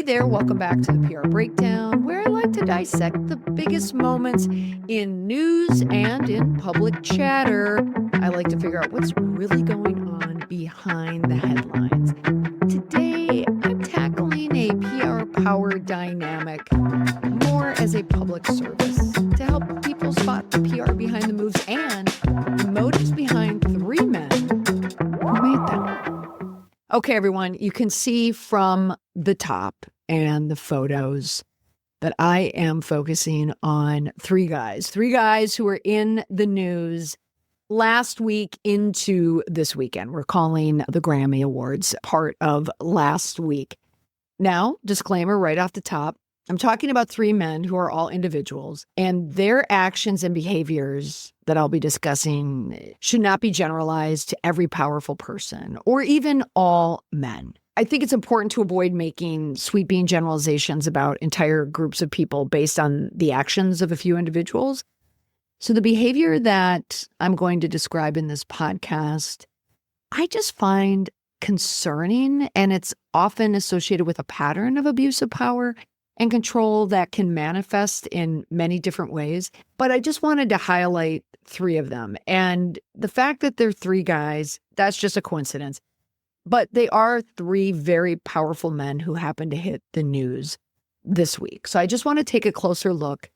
there, welcome back to the PR Breakdown, where I like to dissect the biggest moments in news and in public chatter. I like to figure out what's really going on behind the headlines. Today, I'm tackling a PR power dynamic more as a public service to help people spot the PR behind the moves and the motives behind three men who made them. Okay, everyone, you can see from the top and the photos that I am focusing on three guys who were in the news last week into this weekend. We're calling the Grammy Awards part of last week. Now, disclaimer right off the top, I'm talking about three men who are all individuals, and their actions and behaviors that I'll be discussing should not be generalized to every powerful person or even all men. I think it's important to avoid making sweeping generalizations about entire groups of people based on the actions of a few individuals. So the behavior that I'm going to describe in this podcast, I just find concerning, and it's often associated with a pattern of abuse of power and control that can manifest in many different ways. But I just wanted to highlight three of them. And the fact that they're three guys, that's just a coincidence. But they are three very powerful men who happen to hit the news this week. So I just want to take a closer look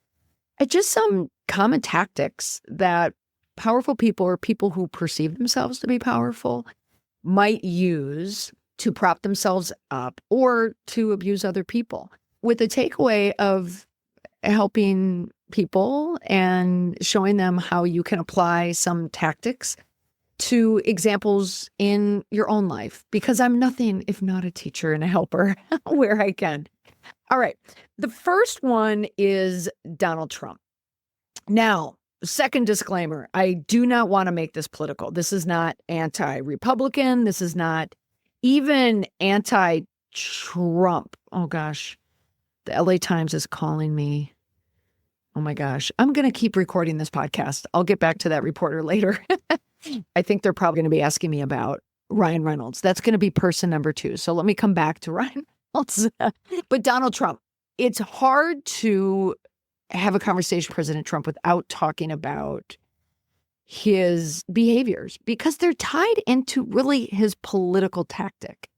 at just some common tactics that powerful people or people who perceive themselves to be powerful might use to prop themselves up or to abuse other people, with the takeaway of helping people and showing them how you can apply some tactics to examples in your own life, because I'm nothing if not a teacher and a helper where I can. All right. The first one is Donald Trump. Now, second disclaimer, I do not want to make this political. This is not anti-Republican. This is not even anti-Trump. Oh, gosh. The LA Times is calling me. Oh my gosh. I'm going to keep recording this podcast. I'll get back to that reporter later. I think they're probably going to be asking me about Ryan Reynolds. That's going to be person number 2. So let me come back to Ryan Reynolds. But Donald Trump, it's hard to have a conversation with President Trump without talking about his behaviors, because they're tied into really his political tactic.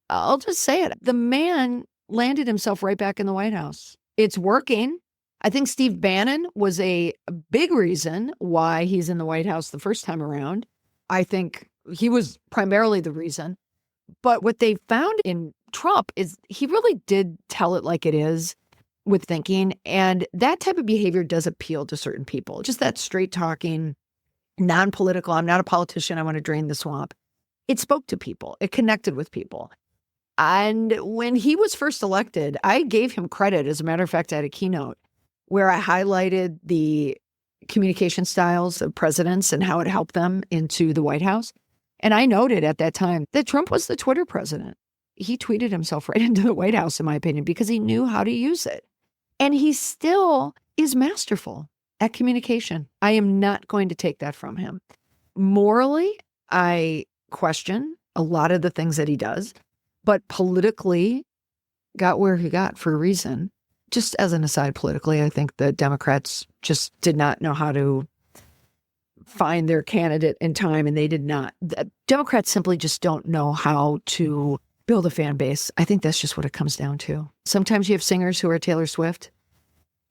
I'll just say it. The man landed himself right back in the White House. It's working. I think Steve Bannon was a big reason why he's in the White House the first time around. I think he was primarily the reason. But what they found in Trump is he really did tell it like it is with thinking. And that type of behavior does appeal to certain people. Just that straight talking, non-political, I'm not a politician, I want to drain the swamp. It spoke to people. It connected with people. And when he was first elected, I gave him credit. As a matter of fact, I had a keynote where I highlighted the communication styles of presidents and how it helped them into the White House. And I noted at that time that Trump was the Twitter president. He tweeted himself right into the White House, in my opinion, because he knew how to use it. And he still is masterful at communication. I am not going to take that from him. Morally, I question a lot of the things that he does. But politically, got where he got for a reason. Just as an aside, politically, I think the Democrats just did not know how to find their candidate in time, and they did not. The Democrats simply just don't know how to build a fan base. I think that's just what it comes down to. Sometimes you have singers who are Taylor Swift,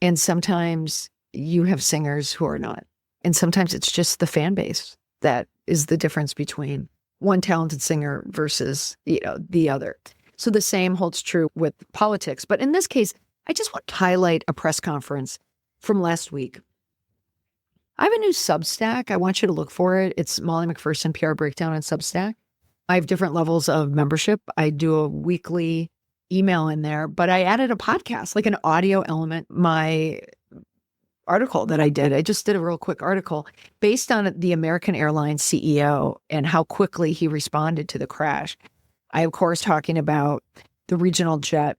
and sometimes you have singers who are not. And sometimes it's just the fan base that is the difference between one talented singer versus, the other. So the same holds true with politics. But in this case, I just want to highlight a press conference from last week. I have a new Substack. I want you to look for it. It's Molly McPherson PR Breakdown on Substack. I have different levels of membership. I do a weekly email in there, but I added a podcast, like an audio element. My article that I just did a real quick article based on the American Airlines CEO and how quickly he responded to the crash. I, of course, talking about the regional jet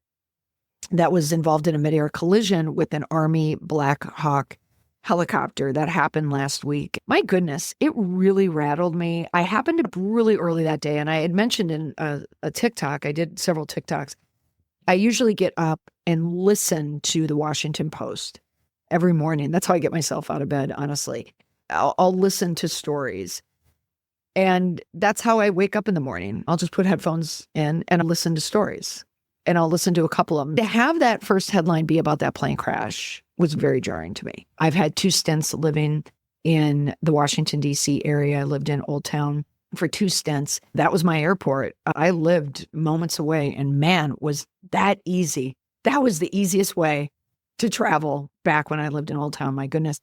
that was involved in a midair collision with an Army Black Hawk helicopter that happened last week. My goodness, it really rattled me. I happened to really early that day, and I had mentioned in a TikTok, I did several TikToks, I usually get up and listen to the Washington Post every morning. That's how I get myself out of bed, honestly. I'll listen to stories. And that's how I wake up in the morning. I'll just put headphones in and I'll listen to stories. And I'll listen to a couple of them. To have that first headline be about that plane crash was very jarring to me. I've had 2 stints living in the Washington, D.C. area. I lived in Old Town for 2 stints. That was my airport. I lived moments away, and man, was that easy. That was the easiest way to travel back when I lived in Old Town, my goodness.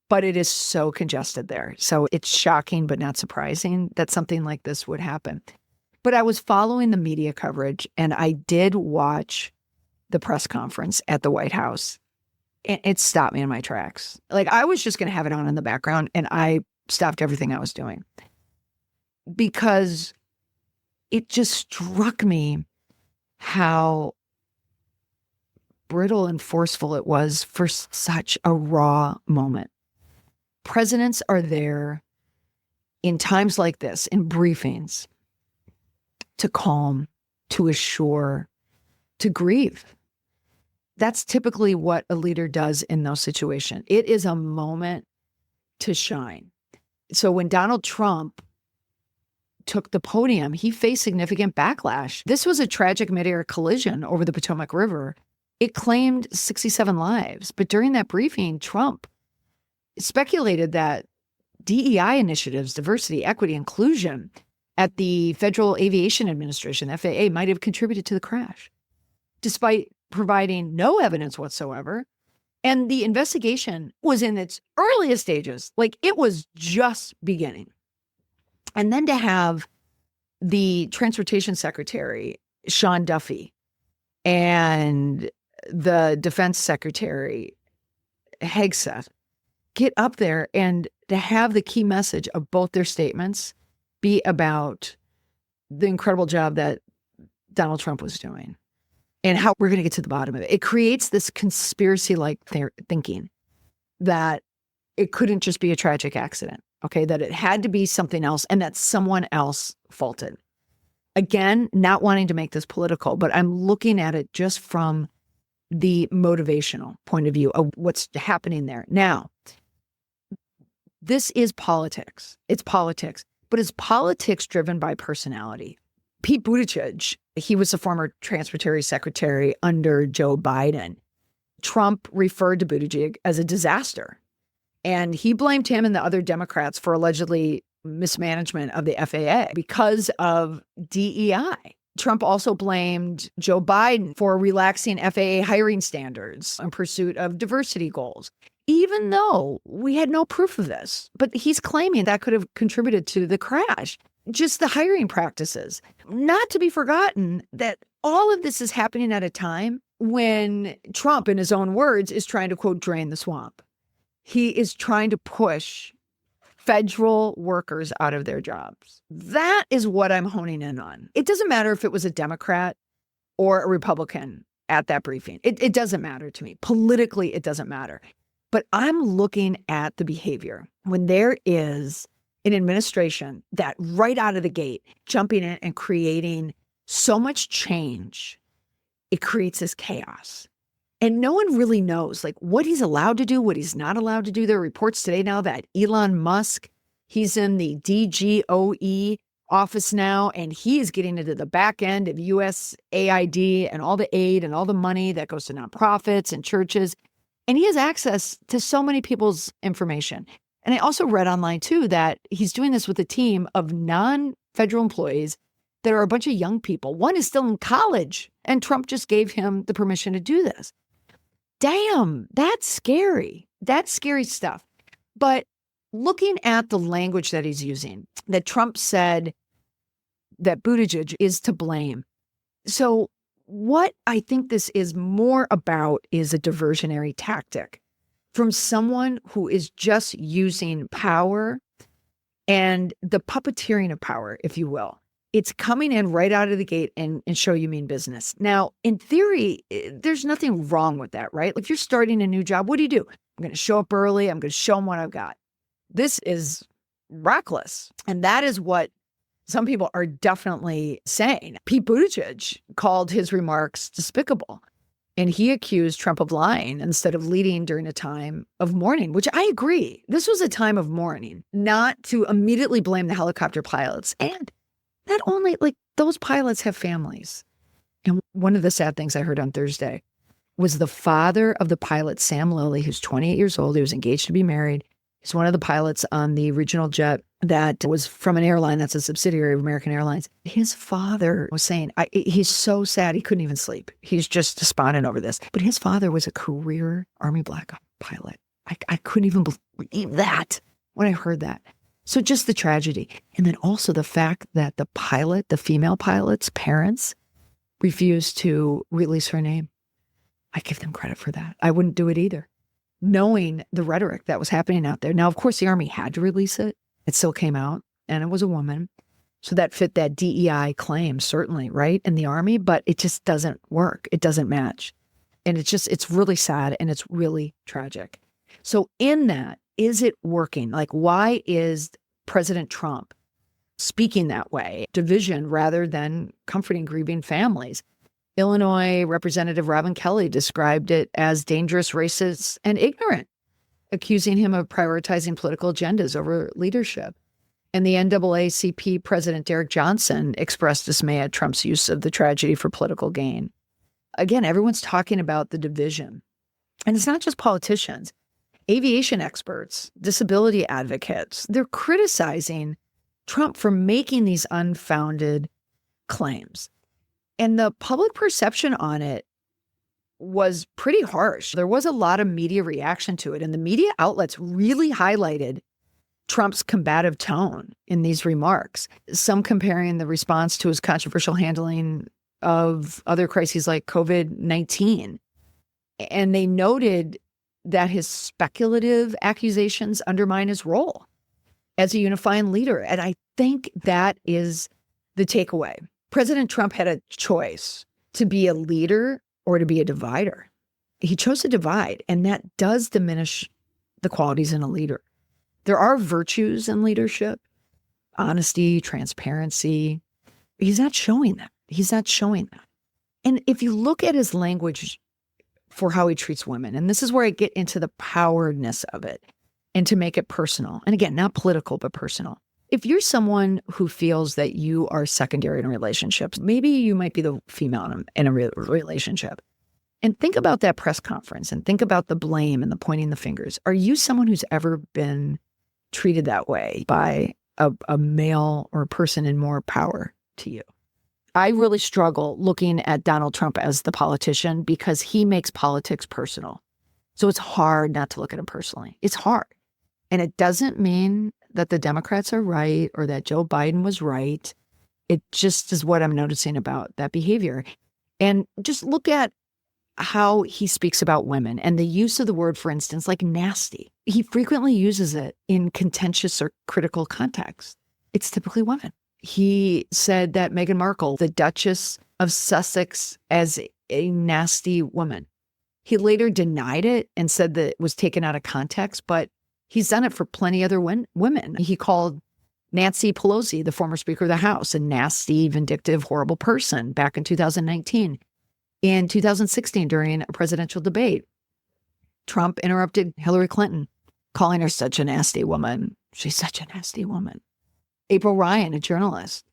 But it is so congested there. So it's shocking, but not surprising that something like this would happen. But I was following the media coverage, and I did watch the press conference at the White House. And it stopped me in my tracks. Like, I was just going to have it on in the background, and I stopped everything I was doing. Because it just struck me how brittle and forceful it was for such a raw moment. Presidents are there in times like this, in briefings, to calm, to assure, to grieve. That's typically what a leader does in those situations. It is a moment to shine. So when Donald Trump took the podium, he faced significant backlash. This was a tragic mid-air collision over the Potomac River. It claimed 67 lives. But during that briefing, Trump speculated that DEI initiatives, diversity, equity, inclusion at the Federal Aviation Administration, the FAA, might have contributed to the crash, despite providing no evidence whatsoever. And the investigation was in its earliest stages, like it was just beginning. And then to have the Transportation Secretary, Sean Duffy, and the Defense Secretary, Hegseth, get up there and to have the key message of both their statements be about the incredible job that Donald Trump was doing and how we're going to get to the bottom of it. It creates this conspiracy-like thinking that it couldn't just be a tragic accident, okay, that it had to be something else and that someone else faulted. Again, not wanting to make this political, but I'm looking at it just from the motivational point of view of what's happening there. Now, this is politics. It's politics, but it's politics driven by personality. Pete Buttigieg, he was a former transportation secretary under Joe Biden. Trump referred to Buttigieg as a disaster, and he blamed him and the other Democrats for allegedly mismanagement of the FAA because of DEI. Trump also blamed Joe Biden for relaxing FAA hiring standards in pursuit of diversity goals, even though we had no proof of this. But he's claiming that could have contributed to the crash. Just the hiring practices. Not to be forgotten that all of this is happening at a time when Trump, in his own words, is trying to, quote, drain the swamp. He is trying to push federal workers out of their jobs. That is what I'm honing in on. It doesn't matter if it was a Democrat or a Republican at that briefing. It doesn't matter to me. Politically, it doesn't matter. But I'm looking at the behavior when there is an administration that right out of the gate, jumping in and creating so much change, it creates this chaos. And no one really knows like what he's allowed to do, what he's not allowed to do. There are reports today now that Elon Musk, he's in the DGOE office now, and he is getting into the back end of USAID and all the aid and all the money that goes to nonprofits and churches. And he has access to so many people's information. And I also read online too that he's doing this with a team of non-federal employees that are a bunch of young people. One is still in college, and Trump just gave him the permission to do this. Damn, that's scary. That's scary stuff. But looking at the language that he's using, that Trump said that Buttigieg is to blame. So what I think this is more about is a diversionary tactic from someone who is just using power and the puppeteering of power, if you will. It's coming in right out of the gate and show you mean business. Now, in theory, there's nothing wrong with that, right? If you're starting a new job, what do? I'm going to show up early. I'm going to show them what I've got. This is reckless. And that is what Some people are definitely saying Pete Buttigieg called his remarks despicable. And he accused Trump of lying instead of leading during a time of mourning, which I agree. This was a time of mourning, not to immediately blame the helicopter pilots. And not only, like, those pilots have families. And one of the sad things I heard on Thursday was the father of the pilot, Sam Lilly, who's 28 years old. He was engaged to be married. He's one of the pilots on the regional jet that was from an airline that's a subsidiary of American Airlines. His father was saying, he's so sad he couldn't even sleep. He's just despondent over this. But his father was a career Army Black Ops pilot. I couldn't even believe that when I heard that. So just the tragedy. And then also the fact that the pilot, the female pilot's parents, refused to release her name. I give them credit for that. I wouldn't do it either, knowing the rhetoric that was happening out there. Now, of course, the Army had to release it. It still came out, and it was a woman. So that fit that DEI claim, certainly, right, in the Army, but it just doesn't work. It doesn't match. And it's really sad, and it's really tragic. So in that, is it working? Like, why is President Trump speaking that way? Division rather than comforting grieving families. Illinois Representative Robin Kelly described it as dangerous, racist, and ignorant, accusing him of prioritizing political agendas over leadership. And the NAACP President Derek Johnson expressed dismay at Trump's use of the tragedy for political gain. Again, everyone's talking about the division. And it's not just politicians. Aviation experts, disability advocates, they're criticizing Trump for making these unfounded claims. And the public perception on it was pretty harsh. There was a lot of media reaction to it, and the media outlets really highlighted Trump's combative tone in these remarks, some comparing the response to his controversial handling of other crises like COVID-19. And they noted that his speculative accusations undermine his role as a unifying leader. And I think that is the takeaway. President Trump had a choice to be a leader or to be a divider. He chose to divide, and that does diminish the qualities in a leader. There are virtues in leadership, honesty, transparency. He's not showing that. He's not showing that. And if you look at his language for how he treats women, and this is where I get into the powerness of it, and to make it personal. And again, not political, but personal. If you're someone who feels that you are secondary in relationships, maybe you might be the female in a relationship. And think about that press conference and think about the blame and the pointing the fingers. Are you someone who's ever been treated that way by a male or a person in more power to you? I really struggle looking at Donald Trump as the politician because he makes politics personal. So it's hard not to look at him personally. It's hard. And it doesn't mean that the Democrats are right or that Joe Biden was right. It just is what I'm noticing about that behavior. And just look at how he speaks about women and the use of the word, for instance, like nasty. He frequently uses it in contentious or critical context. It's typically women. He said that Meghan Markle, the Duchess of Sussex, as a nasty woman. He later denied it and said that it was taken out of context, but he's done it for plenty other women. He called Nancy Pelosi, the former Speaker of the House, a nasty, vindictive, horrible person back in 2019. In 2016, during a presidential debate, Trump interrupted Hillary Clinton, calling her such a nasty woman. She's such a nasty woman. April Ryan, a journalist,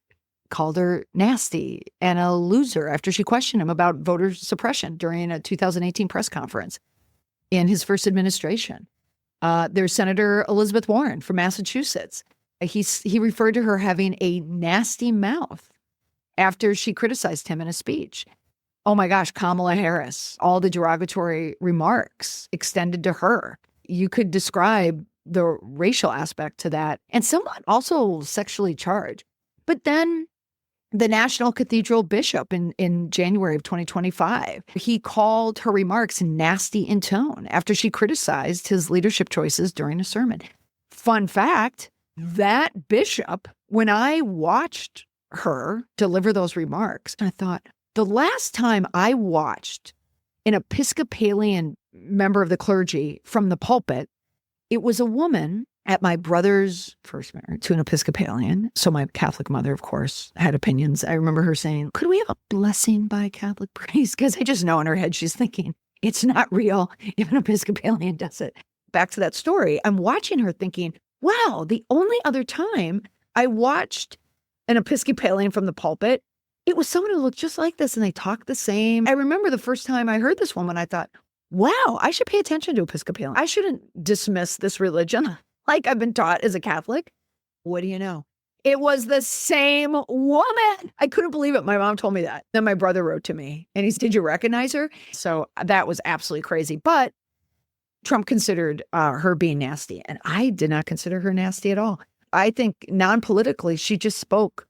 called her nasty and a loser after she questioned him about voter suppression during a 2018 press conference in his first administration. There's Senator Elizabeth Warren from Massachusetts. He referred to her having a nasty mouth after she criticized him in a speech. Oh my gosh, Kamala Harris, all the derogatory remarks extended to her. You could describe the racial aspect to that and somewhat also sexually charged. But then the National Cathedral Bishop in January of 2025, he called her remarks nasty in tone after she criticized his leadership choices during a sermon. Fun fact, that bishop, when I watched her deliver those remarks, I thought, the last time I watched an Episcopalian member of the clergy from the pulpit, it was a woman at my brother's first marriage to an Episcopalian. So my Catholic mother, of course, had opinions. I remember her saying, could we have a blessing by a Catholic priest? Because I just know in her head, she's thinking, it's not real if an Episcopalian does it. Back to that story, I'm watching her thinking, wow, the only other time I watched an Episcopalian from the pulpit, it was someone who looked just like this and they talked the same. I remember the first time I heard this woman, I thought, wow, I should pay attention to Episcopalian. I shouldn't dismiss this religion like I've been taught as a Catholic. What do you know? It was the same woman. I couldn't believe it. My mom told me that. Then my brother wrote to me and he said, did you recognize her? So that was absolutely crazy. But Trump considered her being nasty. And I did not consider her nasty at all. I think non-politically, she just spoke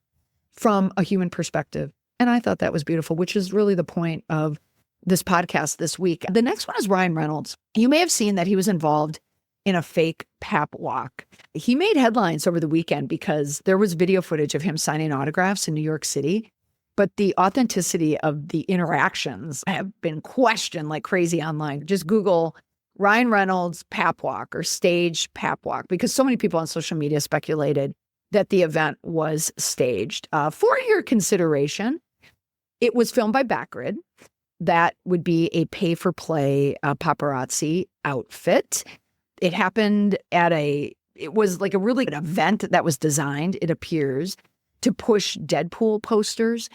from a human perspective. And I thought that was beautiful, which is really the point of this podcast this week. The next one is Ryan Reynolds. You may have seen that he was involved in a fake pap walk. He made headlines over the weekend because there was video footage of him signing autographs in New York City, but the authenticity of the interactions have been questioned like crazy online. Just Google Ryan Reynolds pap walk or stage pap walk, because so many people on social media speculated that the event was staged. For your consideration, it was filmed by Backgrid. That would be a pay-for-play paparazzi outfit. It happened it was like a really good event that was designed, it appears, to push Deadpool posters.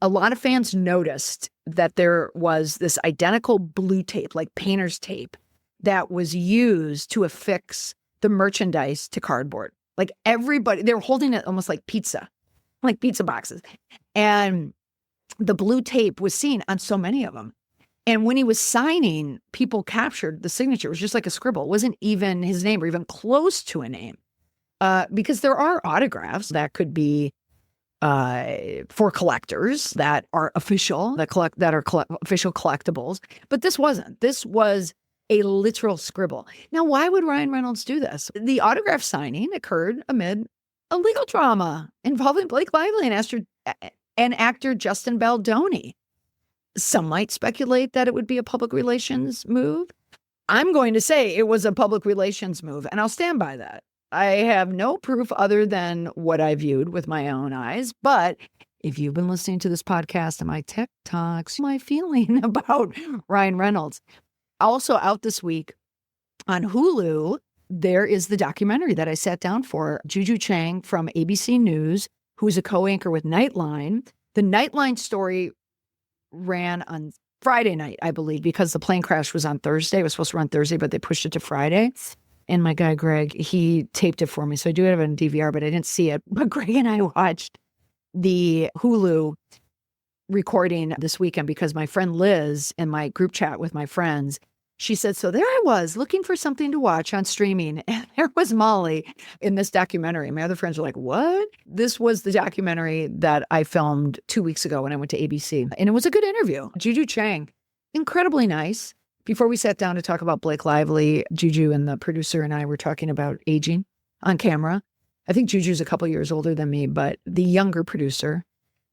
A lot of fans noticed that there was this identical blue tape, like painter's tape, that was used to affix the merchandise to cardboard. Like everybody, they were holding it almost like pizza boxes. And the blue tape was seen on so many of them. And when he was signing, people captured the signature. It was just like a scribble. It wasn't even his name or even close to a name. Because there are autographs that could be for collectors that are official, that are official collectibles. But this wasn't. This was a literal scribble. Now, why would Ryan Reynolds do this? The autograph signing occurred amid a legal drama involving Blake Lively and actor Justin Baldoni. Some might speculate that it would be a public relations move. I'm going to say it was a public relations move, and I'll stand by that. I have no proof other than what I viewed with my own eyes. But if you've been listening to this podcast and my TikToks, my feeling about Ryan Reynolds. Also out this week on Hulu, there is the documentary that I sat down for. Juju Chang from ABC News, who's a co-anchor with Nightline. The Nightline story ran on Friday night, I believe, because the plane crash was on Thursday. It was supposed to run Thursday, but they pushed it to Friday. And my guy, Greg, he taped it for me. So I do have it on DVR, but I didn't see it. But Greg and I watched the Hulu recording this weekend because my friend Liz, in my group chat with my friends, she said, so there I was looking for something to watch on streaming. And there was Molly in this documentary. My other friends were like, what? This was the documentary that I filmed 2 weeks ago when I went to ABC. And it was a good interview. Juju Chang, incredibly nice. Before we sat down to talk about Blake Lively, Juju and the producer and I were talking about aging on camera. I think Juju's a couple years older than me, but the younger producer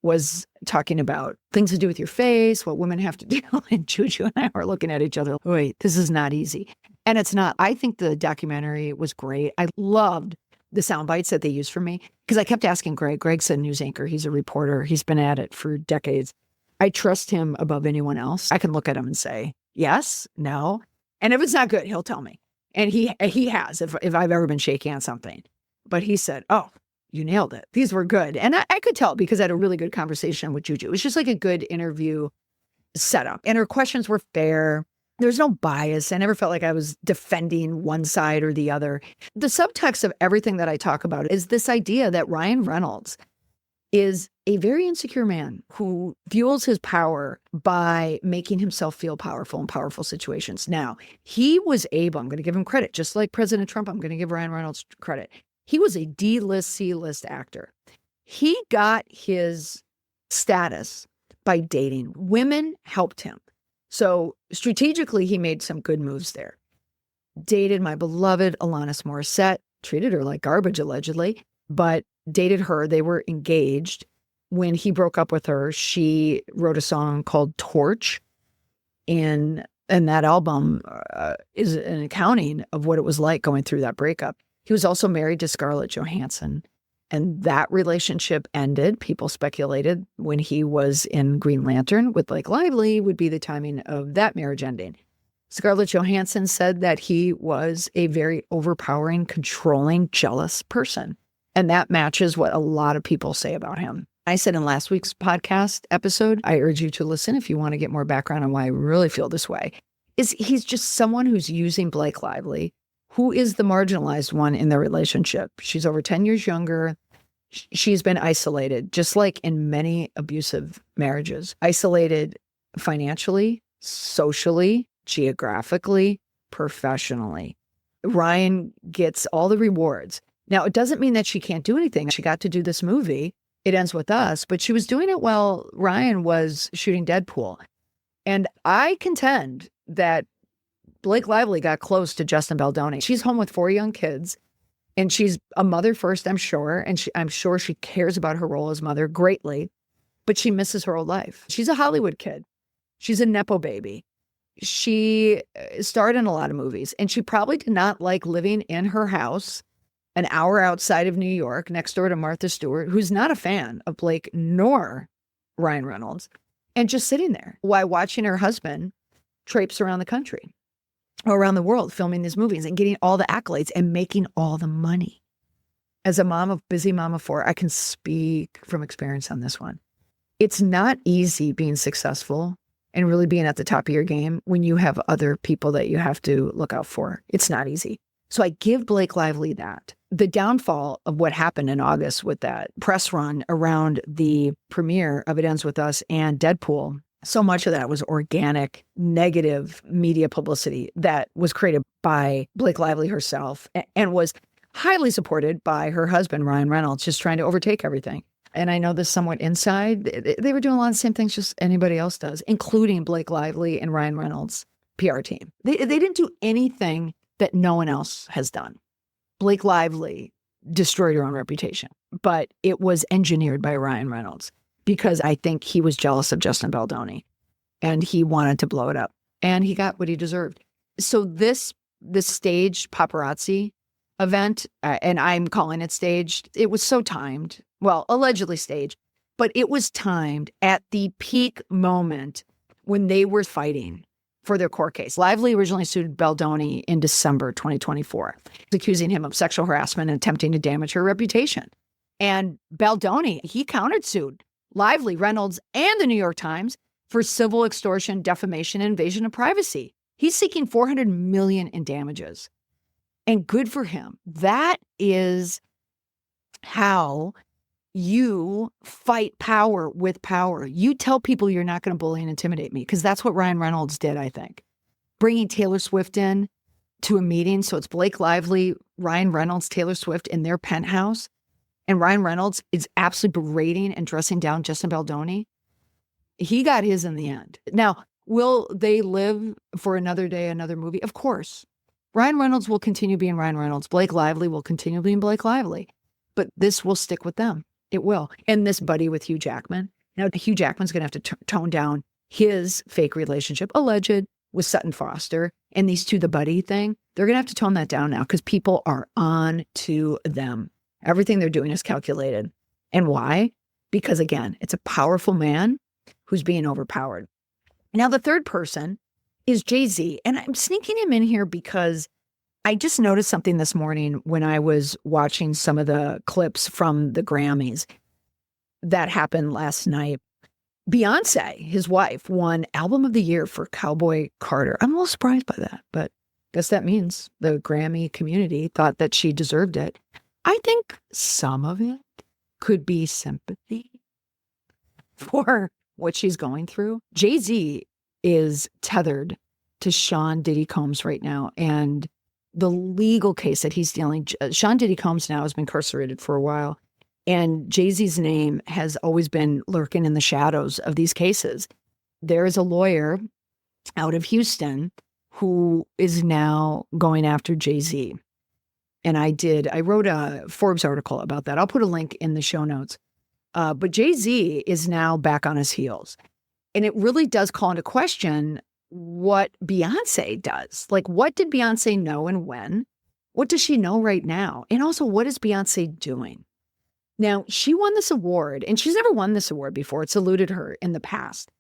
was talking about things to do with your face, what women have to do. And Juju and I were looking at each other, wait, this is not easy. And it's not. I think the documentary was great. I loved the sound bites that they used for me because I kept asking Greg. Greg's a news anchor. He's a reporter. He's been at it for decades. I trust him above anyone else. I can look at him and say, yes, no. And if it's not good, he'll tell me. And he has, if I've ever been shaky on something. But he said, oh, you nailed it. These were good. And I could tell because I had a really good conversation with Juju. It was just like a good interview setup. And her questions were fair. There's no bias. I never felt like I was defending one side or the other. The subtext of everything that I talk about is this idea that Ryan Reynolds is a very insecure man who fuels his power by making himself feel powerful in powerful situations. Now, he was able, I'm going to give him credit, just like President Trump, I'm going to give Ryan Reynolds credit. He was a D-list, C-list actor. He got his status by dating. Women helped him. So strategically, he made some good moves there. Dated my beloved Alanis Morissette, treated her like garbage, allegedly, but dated her. They were engaged. When he broke up with her, she wrote a song called Torch. And that album is an accounting of what it was like going through that breakup. He was also married to Scarlett Johansson. And that relationship ended. People speculated when he was in Green Lantern with Blake Lively would be the timing of that marriage ending. Scarlett Johansson said that he was a very overpowering, controlling, jealous person. And that matches what a lot of people say about him. I said in last week's podcast episode, I urge you to listen if you want to get more background on why I really feel this way, is he's just someone who's using Blake Lively, who is the marginalized one in their relationship. She's over 10 years younger. She's been isolated, just like in many abusive marriages, isolated financially, socially, geographically, professionally. Ryan gets all the rewards. Now, it doesn't mean that she can't do anything. She got to do this movie. It Ends With Us, but she was doing it while Ryan was shooting Deadpool. And I contend that Blake Lively got close to Justin Baldoni. She's home with 4 young kids, and she's a mother first, I'm sure. And I'm sure she cares about her role as mother greatly, but she misses her old life. She's a Hollywood kid. She's a Nepo baby. She starred in a lot of movies, and she probably did not like living in her house an hour outside of New York, next door to Martha Stewart, who's not a fan of Blake nor Ryan Reynolds, and just sitting there while watching her husband traipse around the country or around the world filming these movies and getting all the accolades and making all the money. As a busy mom of 4, I can speak from experience on this one. It's not easy being successful and really being at the top of your game when you have other people that you have to look out for. It's not easy. So I give Blake Lively that. The downfall of what happened in August with that press run around the premiere of It Ends With Us and Deadpool, so much of that was organic, negative media publicity that was created by Blake Lively herself and was highly supported by her husband, Ryan Reynolds, just trying to overtake everything. And I know this somewhat inside. They were doing a lot of the same things just anybody else does, including Blake Lively and Ryan Reynolds' PR team. They didn't do anything that no one else has done. Blake Lively destroyed her own reputation, but it was engineered by Ryan Reynolds because I think he was jealous of Justin Baldoni and he wanted to blow it up, and he got what he deserved. So this staged paparazzi event, and I'm calling it staged, it was so timed, well, allegedly staged, but it was timed at the peak moment when they were fighting for their court case. Lively originally sued Baldoni in December 2024, accusing him of sexual harassment and attempting to damage her reputation. And Baldoni, he countersued Lively, Reynolds, and the New York Times for civil extortion, defamation, and invasion of privacy. He's seeking $400 million in damages. And good for him. That is how you fight power with power. You tell people you're not going to bully and intimidate me, because that's what Ryan Reynolds did, I think. Bringing Taylor Swift in to a meeting. So it's Blake Lively, Ryan Reynolds, Taylor Swift in their penthouse. And Ryan Reynolds is absolutely berating and dressing down Justin Baldoni. He got his in the end. Now, will they live for another day, another movie? Of course. Ryan Reynolds will continue being Ryan Reynolds. Blake Lively will continue being Blake Lively. But this will stick with them. It will. And this buddy with Hugh Jackman. Now, Hugh Jackman's going to have to tone down his fake relationship, alleged, with Sutton Foster. And these two, the buddy thing, they're going to have to tone that down now because people are on to them. Everything they're doing is calculated. And why? Because, again, it's a powerful man who's being overpowered. Now, the third person is Jay-Z. And I'm sneaking him in here because I just noticed something this morning when I was watching some of the clips from the Grammys that happened last night. Beyonce, his wife, won Album of the Year for Cowboy Carter. I'm a little surprised by that, but I guess that means the Grammy community thought that she deserved it. I think some of it could be sympathy for what she's going through. Jay-Z is tethered to Sean Diddy Combs right now, and the legal case that he's dealing. Sean Diddy Combs now has been incarcerated for a while, and Jay-Z's name has always been lurking in the shadows of these cases. There is a lawyer out of Houston who is now going after Jay-Z. And I wrote a Forbes article about that. I'll put a link in the show notes. But Jay-Z is now back on his heels. And it really does call into question what Beyonce does. Like, what did Beyonce know and when? What does she know right now? And also, what is Beyonce doing? Now, she won this award, and she's never won this award before. It's eluded her in the past.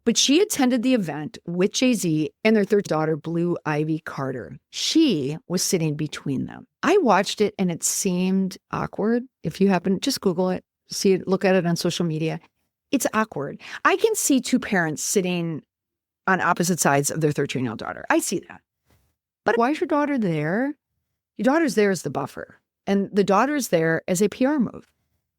But she attended the event with Jay-Z and their third daughter, Blue Ivy Carter. She was sitting between them. I watched it, and it seemed awkward. If you happen, just Google it, see it, look at it on social media. It's awkward. I can see two parents sitting on opposite sides of their 13-year-old daughter. I see that. But why is your daughter there? Your daughter's there as the buffer. And the daughter's there as a PR move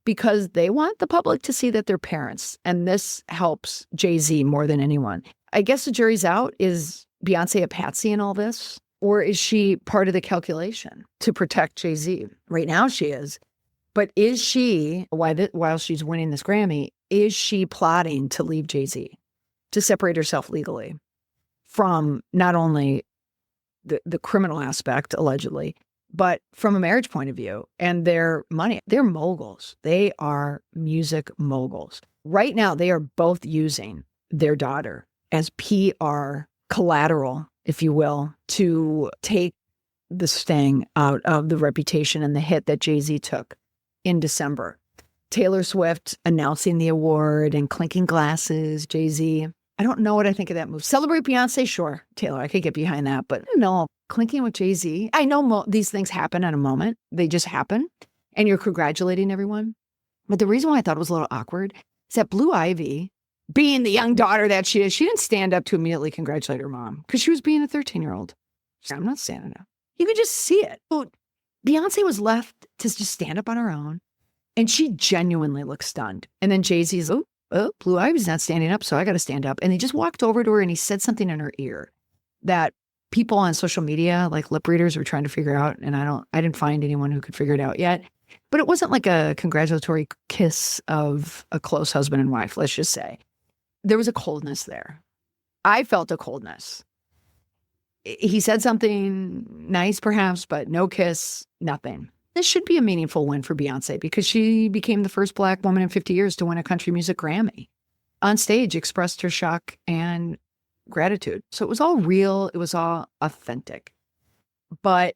because they want the public to see that they're parents. And this helps Jay-Z more than anyone. I guess the jury's out. Is Beyonce a patsy in all this? Or is she part of the calculation to protect Jay-Z? Right now she is. But is she, while she's winning this Grammy, is she plotting to leave Jay-Z, to separate herself legally from not only the criminal aspect, allegedly, but from a marriage point of view and their money? They're moguls. They are music moguls. Right now, they are both using their daughter as PR collateral, if you will, to take the sting out of the reputation and the hit that Jay-Z took in December. Taylor Swift announcing the award and clinking glasses, Jay-Z. I don't know what I think of that move. Celebrate Beyonce, sure. Taylor, I could get behind that. But no, clinking with Jay-Z. I know these things happen at a moment. They just happen. And you're congratulating everyone. But the reason why I thought it was a little awkward is that Blue Ivy, being the young daughter that she is, she didn't stand up to immediately congratulate her mom because she was being a 13-year-old. I'm not standing up. You could just see it. So Beyonce was left to just stand up on her own. And she genuinely looked stunned. And then Jay-Z's, Blue Ivy's not standing up, so I got to stand up. And he just walked over to her and he said something in her ear that people on social media, like lip readers, were trying to figure out. And I didn't find anyone who could figure it out yet. But it wasn't like a congratulatory kiss of a close husband and wife, let's just say. There was a coldness there. I felt a coldness. He said something nice, perhaps, but no kiss, nothing. This should be a meaningful win for Beyonce because she became the first Black woman in 50 years to win a country music Grammy. On stage, expressed her shock and gratitude. So it was all real. It was all authentic. But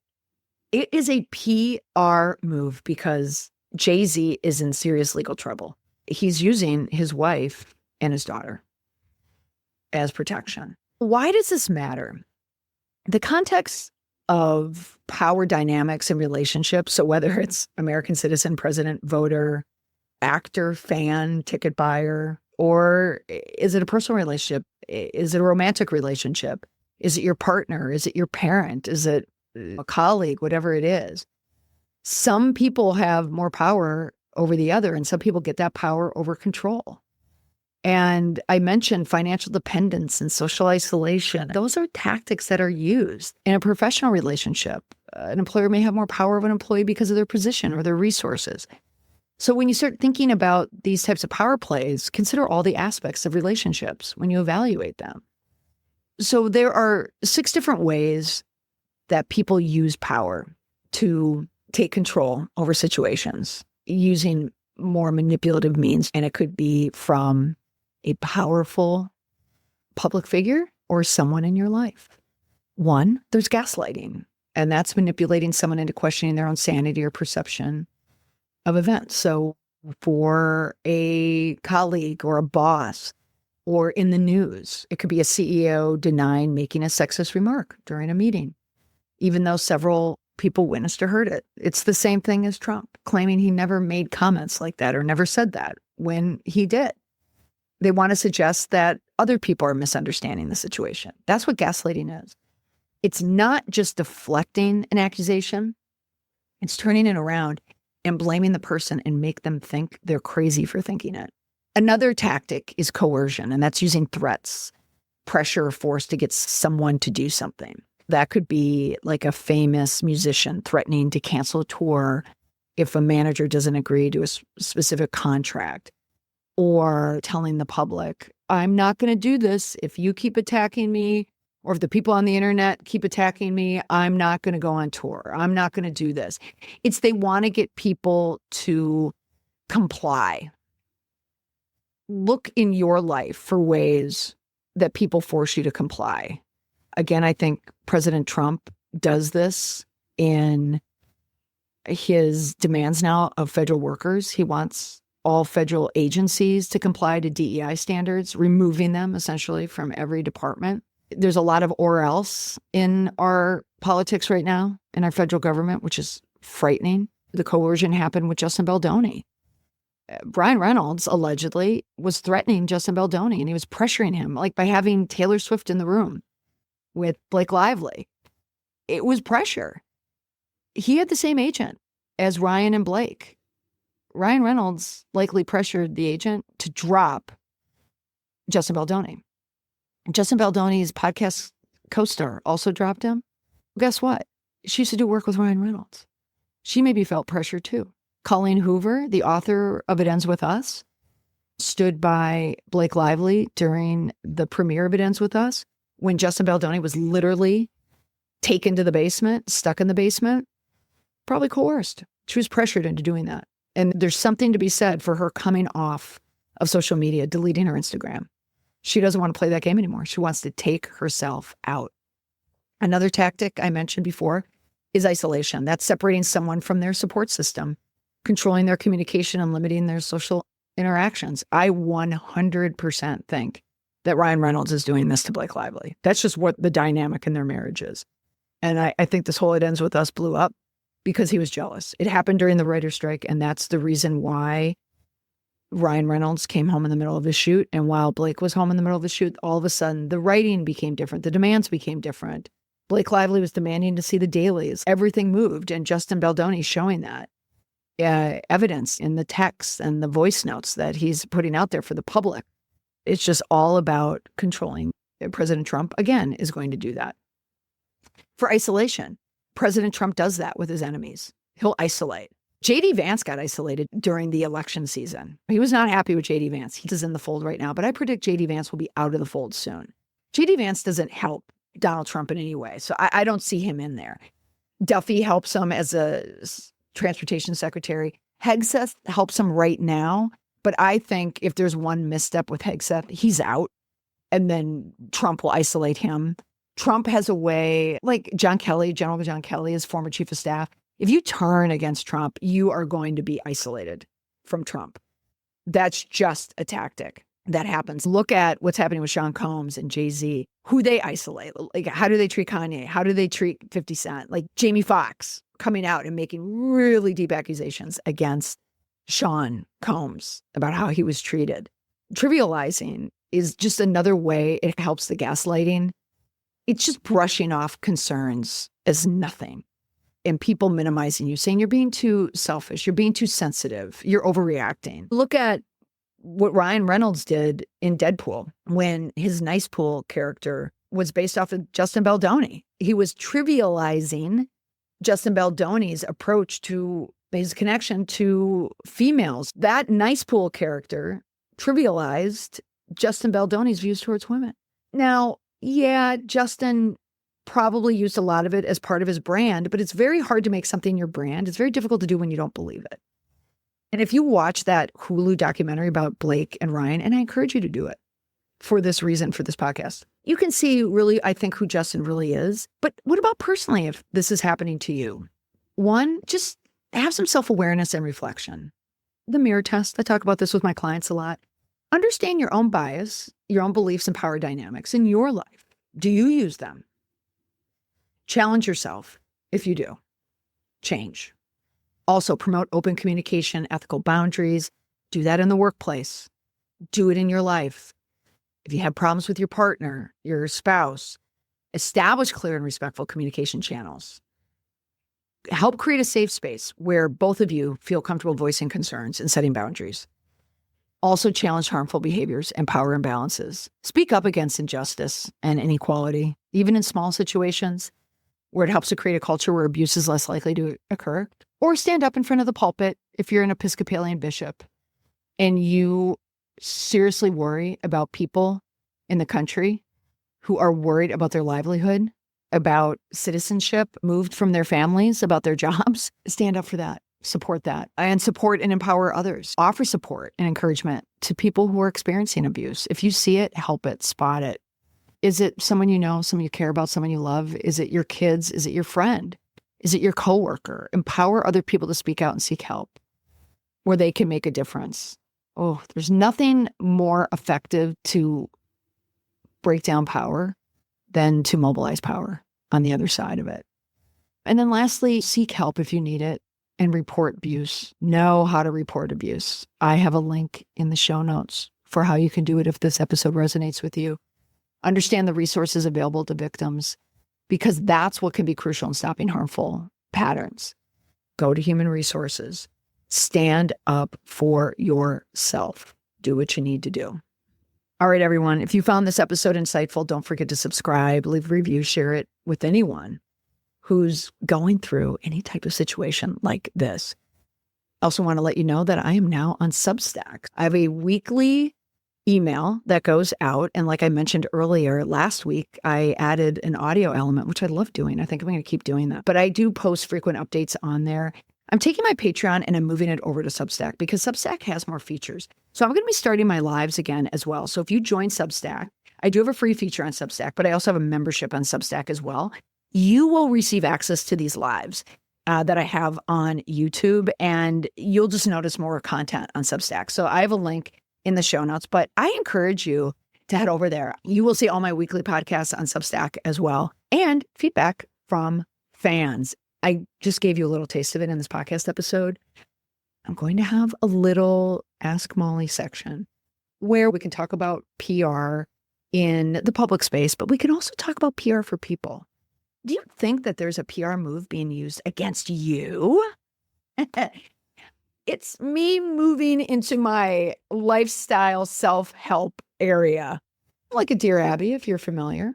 it is a PR move because Jay-Z is in serious legal trouble. He's using his wife and his daughter as protection. Why does this matter? The context of power dynamics and relationships. So whether it's American citizen, president, voter, actor, fan, ticket buyer, or is it a personal relationship? Is it a romantic relationship? Is it your partner? Is it your parent? Is it a colleague? Whatever it is. Some people have more power over the other, and some people get that power over control. And I mentioned financial dependence and social isolation. Those are tactics that are used in a professional relationship. An employer may have more power of an employee because of their position or their resources. So when you start thinking about these types of power plays, consider all the aspects of relationships when you evaluate them. So there are 6 different ways that people use power to take control over situations using more manipulative means. And it could be from a powerful public figure or someone in your life. 1, there's gaslighting, and that's manipulating someone into questioning their own sanity or perception of events. So for a colleague or a boss or in the news, it could be a CEO denying making a sexist remark during a meeting, even though several people witnessed or heard it. It's the same thing as Trump claiming he never made comments like that or never said that when he did. They want to suggest that other people are misunderstanding the situation. That's what gaslighting is. It's not just deflecting an accusation. It's turning it around and blaming the person and make them think they're crazy for thinking it. Another tactic is coercion, and that's using threats, pressure, or force to get someone to do something. That could be like a famous musician threatening to cancel a tour if a manager doesn't agree to a specific contract. Or telling the public, I'm not going to do this. If you keep attacking me, or if the people on the internet keep attacking me, I'm not going to go on tour. I'm not going to do this. It's they want to get people to comply. Look in your life for ways that people force you to comply. Again, I think President Trump does this in his demands now of federal workers. He wants all federal agencies to comply to DEI standards, removing them essentially from every department. There's a lot of or else in our politics right now, in our federal government, which is frightening. The coercion happened with Justin Baldoni. Ryan Reynolds allegedly was threatening Justin Baldoni, and he was pressuring him, like by having Taylor Swift in the room with Blake Lively. It was pressure. He had the same agent as Ryan and Blake. Ryan Reynolds likely pressured the agent to drop Justin Baldoni. Justin Baldoni's podcast co-star also dropped him. Guess what? She used to do work with Ryan Reynolds. She maybe felt pressure too. Colleen Hoover, the author of It Ends With Us, stood by Blake Lively during the premiere of It Ends With Us when Justin Baldoni was literally taken to the basement, stuck in the basement, probably coerced. She was pressured into doing that. And there's something to be said for her coming off of social media, deleting her Instagram. She doesn't want to play that game anymore. She wants to take herself out. Another tactic I mentioned before is isolation. That's separating someone from their support system, controlling their communication and limiting their social interactions. I 100% think that Ryan Reynolds is doing this to Blake Lively. That's just what the dynamic in their marriage is. And I think this whole It Ends With Us blew up because he was jealous. It happened during the writer's strike, and that's the reason why Ryan Reynolds came home in the middle of his shoot. And while Blake was home in the middle of his shoot, all of a sudden the writing became different. The demands became different. Blake Lively was demanding to see the dailies. Everything moved, and Justin Baldoni showing that evidence in the texts and the voice notes that he's putting out there for the public. It's just all about controlling. President Trump, again, is going to do that. For isolation, President Trump does that with his enemies. He'll isolate. J.D. Vance got isolated during the election season. He was not happy with J.D. Vance. He's in the fold right now, but I predict J.D. Vance will be out of the fold soon. J.D. Vance doesn't help Donald Trump in any way, so I don't see him in there. Duffy helps him as a transportation secretary. Hegseth helps him right now, but I think if there's one misstep with Hegseth, he's out, and then Trump will isolate him. Trump has a way, like John Kelly, General John Kelly, his former chief of staff. If you turn against Trump, you are going to be isolated from Trump. That's just a tactic that happens. Look at what's happening with Sean Combs and Jay-Z, who they isolate. Like, how do they treat Kanye? How do they treat 50 Cent? Like Jamie Foxx coming out and making really deep accusations against Sean Combs about how he was treated. Trivializing is just another way it helps the gaslighting. It's just brushing off concerns as nothing. And people minimizing you, saying you're being too selfish, you're being too sensitive, you're overreacting. Look at what Ryan Reynolds did in Deadpool when his Nice Pool character was based off of Justin Baldoni. He was trivializing Justin Baldoni's approach to his connection to females. That Nice Pool character trivialized Justin Baldoni's views towards women. Now, yeah, Justin probably used a lot of it as part of his brand, but it's very hard to make something your brand. It's very difficult to do when you don't believe it. And if you watch that Hulu documentary about Blake and Ryan, and I encourage you to do it for this reason, for this podcast, you can see really, I think, who Justin really is. But what about personally, if this is happening to you? One, just have some self-awareness and reflection. The mirror test, I talk about this with my clients a lot. Understand your own bias, your own beliefs and power dynamics in your life. Do you use them? Challenge yourself if you do. Change. Also, promote open communication, ethical boundaries. Do that in the workplace. Do it in your life. If you have problems with your partner, your spouse, establish clear and respectful communication channels. Help create a safe space where both of you feel comfortable voicing concerns and setting boundaries. Also, challenge harmful behaviors and power imbalances. Speak up against injustice and inequality, even in small situations, where it helps to create a culture where abuse is less likely to occur. Or stand up in front of the pulpit if you're an Episcopalian bishop and you seriously worry about people in the country who are worried about their livelihood, about citizenship moved from their families, about their jobs. Stand up for that. Support that. And support and empower others. Offer support and encouragement to people who are experiencing abuse. If you see it, help it, spot it. Is it someone you know, someone you care about, someone you love? Is it your kids? Is it your friend? Is it your coworker? Empower other people to speak out and seek help where they can make a difference. Oh, there's nothing more effective to break down power than to mobilize power on the other side of it. And then lastly, seek help if you need it and report abuse. Know how to report abuse. I have a link in the show notes for how you can do it if this episode resonates with you. Understand the resources available to victims, because that's what can be crucial in stopping harmful patterns. Go to human resources. Stand up for yourself. Do what you need to do. All right, everyone. If you found this episode insightful, don't forget to subscribe, leave a review, share it with anyone who's going through any type of situation like this. I also want to let you know that I am now on Substack. I have a weekly email that goes out. And like I mentioned earlier, last week, I added an audio element, which I love doing. I think I'm going to keep doing that. But I do post frequent updates on there. I'm taking my Patreon and I'm moving it over to Substack because Substack has more features. So I'm going to be starting my lives again as well. So if you join Substack, I do have a free feature on Substack, but I also have a membership on Substack as well. You will receive access to these lives that I have on YouTube, and you'll just notice more content on Substack. So I have a link in the show notes, but I encourage you to head over there. You will see all my weekly podcasts on Substack as well, and feedback from fans. I just gave you a little taste of it in this podcast episode. I'm going to have a little Ask Molly section where we can talk about PR in the public space, but we can also talk about PR for people. Do you think that there's a PR move being used against you? It's me moving into my lifestyle self-help area. Like a Dear Abby, if you're familiar.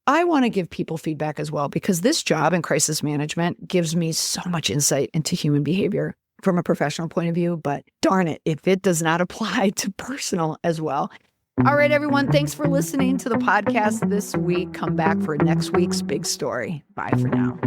I want to give people feedback as well, because this job in crisis management gives me so much insight into human behavior from a professional point of view, but darn it, if it does not apply to personal as well. All right, everyone, thanks for listening to the podcast this week. Come back for next week's big story. Bye for now.